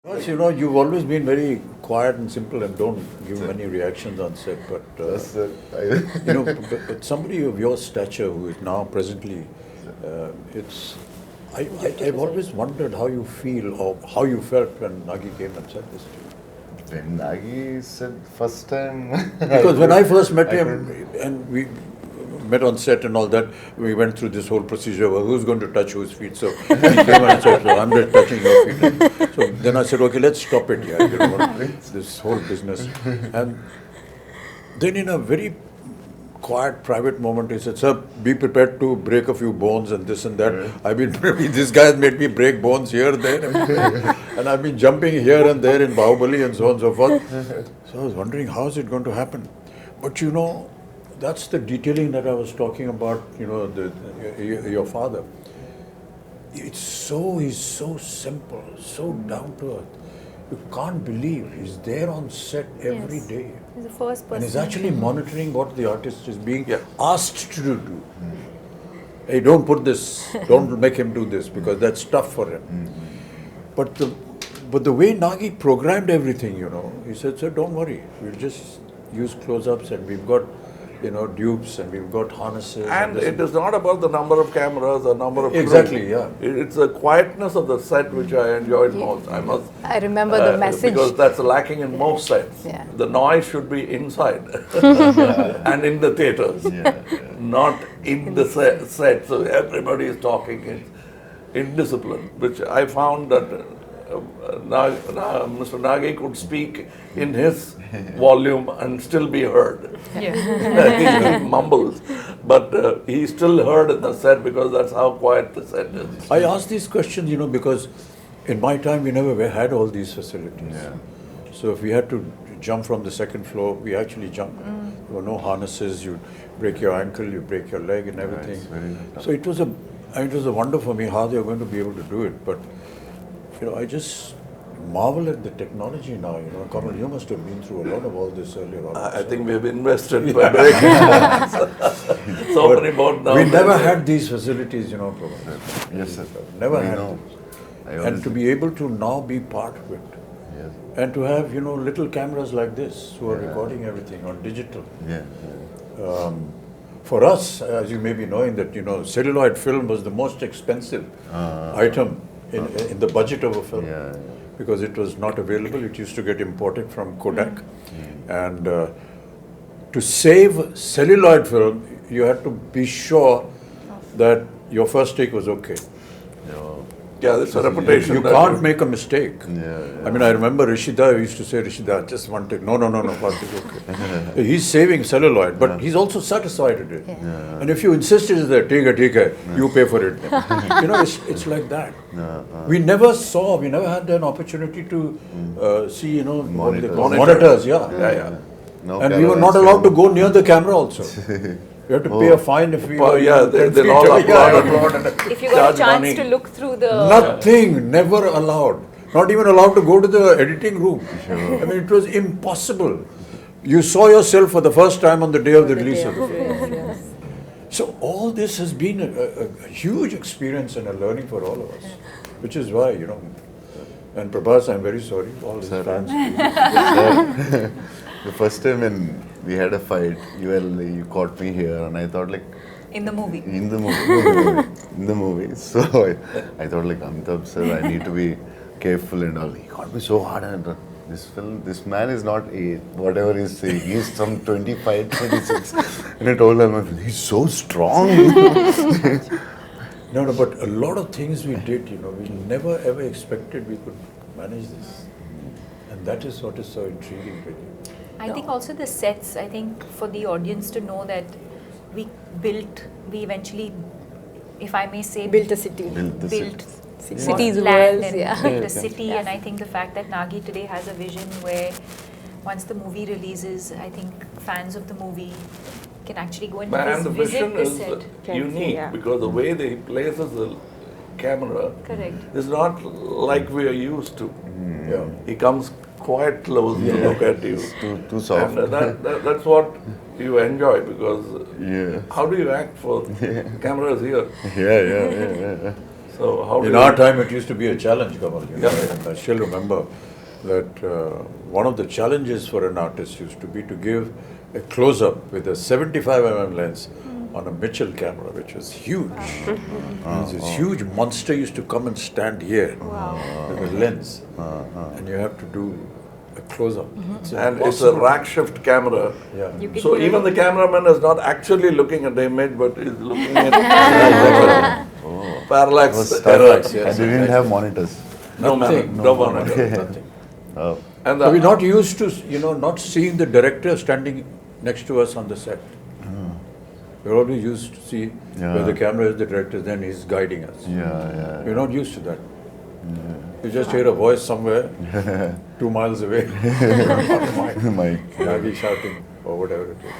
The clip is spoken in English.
Yes, you've always been very quiet and simple and don't give many reactions on set. But Yes, sir. but somebody of your stature who is now presently, it's. I've always wondered how you feel or how you felt when Nagi came and said this to you. When Nagi said first time, Because when I first met I him and we met on set and all that, we went through this whole procedure of who's going to touch whose feet. So he came and said, so I'm just touching your feet. So then I said, okay, let's stop it here. This whole business. And then in a very quiet, private moment, he said, sir, be prepared to break a few bones and this and that. I've been, this guy has made me break bones here, there, and I've been jumping here and there in Bahubali and so on and so forth. So I was wondering, how is it going to happen? But that's the detailing that I was talking about, your father. He's so simple, so down to earth. You can't believe he's there on set every day. He's the first person. And he's actually monitoring what the artist is being asked to do. Hey, don't put this, don't make him do this because that's tough for him. But the way Nagi programmed everything, he said, sir, don't worry, we'll just use close-ups and we've got dupes and we've got harnesses. And it is not about the number of cameras or number of Exactly, crew. yeah. It's the quietness of the set which I enjoyed most. I remember the message. Because that's lacking in most sets. Yeah. The noise should be inside and in the theaters, not in the set. So everybody is talking in discipline, which I found that Mr. Nagi could speak in his volume and still be heard. He mumbles, but he's still heard in the set because that's how quiet the set is. I ask these questions, because in my time we never had all these facilities. So if we had to jump from the second floor, we actually jumped. There were no harnesses, you break your ankle, you break your leg and everything. So it was a wonder for me how they were going to be able to do it. But I just marvel at the technology now. Kamal, you must have been through a lot of all this earlier on. I think we have invested by breaking so many board now. We never had these facilities, Prabha. Yes, sir. Never I had know. them. And to be able to now be part of it. Yes. And to have, little cameras like this who are recording everything on digital. For us, as you may be knowing that, celluloid film was the most expensive item in the budget of a film. Because it was not available. It used to get imported from Kodak. And to save celluloid film, you had to be sure that your first take was okay. Yeah, that's a reputation. You can't make a mistake. I mean, I remember Rishida used to say, Rishida, just one take. No, first take, okay. He's saving celluloid, but he's also satisfied with it. And if you insist it is there, take it, you pay for it. It's like that. We never had an opportunity to see, what they call monitors. No, and we were not allowed to go near the camera also. You have to pay a fine if we they'll all applaud. If you got a chance to look through the... Nothing, never allowed. Not even allowed to go to the editing room. I mean, it was impossible. You saw yourself for the first time on the day of the release of the film. So all this has been a huge experience and a learning for all of us. Which is why, and Prabhas, I'm very sorry, all his fans. The first time when we had a fight, you caught me here, and I thought like. In the movie. In the movie. So I thought like, Amitabh sir, I need to be careful and all. He caught me so hard, and this man is not whatever he's saying. He's some 25, 26. And I told him, he's so strong. No, but a lot of things we did, we never ever expected we could manage this. And that is what is so intriguing with you. I think also the sets, I think for the audience to know that we eventually, if I may say, built a city. Built cities, land worlds, and built a city. And I think the fact that Nagi today has a vision where once the movie releases, I think fans of the movie can actually go and And the visit vision the is set. unique because the way they places the camera is not like we are used to. He comes quite close to look at you. Too soft. And that's what you enjoy because how do you act for cameras here? Yeah. So how In do our you- time, it used to be a challenge, Kamal. You know, Yeah. and I still remember that one of the challenges for an artist used to be to give a close-up with a 75 mm lens on a Mitchell camera, which was huge. And this huge monster used to come and stand here with a lens, and you have to do a close-up. And it's a rack shift camera. Yeah. You can So really- even the cameraman is not actually looking at the image, but is looking at parallax. Was Parallax, And yes. they didn't have monitors. No Nothing, monitor. No monitor. Nothing. Oh. And So we're the, not used to, not seeing the director standing next to us on the set. We're always used to see where the camera is, the director, then he's guiding us. Yeah. We're not used to that. You just hear a voice somewhere, 2 miles away, My Nagi shouting or whatever it is.